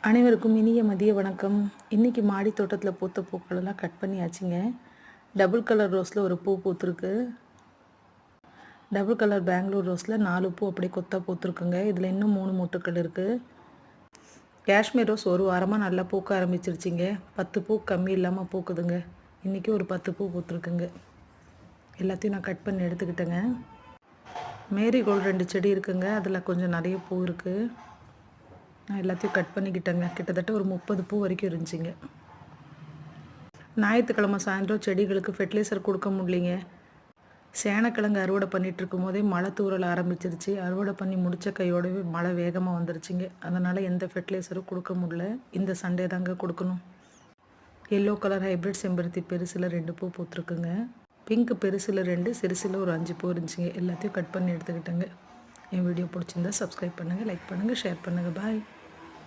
அனைவருக்கும் இனிய மதிய வணக்கம். இன்றைக்கி மாடி தோட்டத்தில் பூத்த பூக்களெல்லாம் கட் பண்ணியாச்சுங்க. டபுள் கலர் ரோஸில் ஒரு பூ பூத்துருக்கு. டபுள் கலர் பெங்களூர் ரோஸில் 4 பூ அப்படியே கொத்தா பூத்துருக்குங்க. இதில் இன்னும் 3 மொட்டுக்கள் இருக்குது. காஷ்மீர் ரோஸ் ஒரு வாரமாக நல்லா பூக்க ஆரம்பிச்சிருச்சிங்க. 10 பூ கம்மி இல்லாமல் பூக்குதுங்க. இன்றைக்கி ஒரு 10 பூ பூத்துருக்குங்க. எல்லாத்தையும் நான் கட் பண்ணி எடுத்துக்கிட்டேங்க. மேரிகோல்டு 2 செடி இருக்குங்க. அதில் கொஞ்சம் நிறைய பூ இருக்குது. நான் எல்லாத்தையும் கட் பண்ணிக்கிட்டேங்க. கிட்டத்தட்ட ஒரு 30 பூ வரைக்கும் இருந்துச்சுங்க. ஞாயிற்றுக்கிழமை சாயந்தரம் செடிகளுக்கு ஃபெர்டிலைசர் கொடுக்க முடியலிங்க. சேனக்கிழங்கு அறுவடை பண்ணிகிட்டு இருக்கும் போதே மழை தூறல் ஆரம்பிச்சிருச்சு. அறுவடை பண்ணி முடித்த கையோடவே மழை வேகமாக வந்துருச்சுங்க. அதனால் எந்த ஃபெர்டிலைசரும் கொடுக்க முடியல. இந்த சண்டே தாங்க கொடுக்கணும். எல்லோ கலர் ஹைப்ரிட் செம்பருத்தி பெருசில் 2 பூ பூத்துருக்குங்க. பிங்க் பெருசில் 2, சிறுசில் ஒரு 5 பூ இருந்துச்சுங்க. எல்லாத்தையும் கட் பண்ணி எடுத்துக்கிட்டேங்க. என் வீடியோ பிடிச்சிருந்தா சப்ஸ்கிரைப் பண்ணுங்கள், லைக் பண்ணுங்கள், ஷேர் பண்ணுங்கள். பாய்.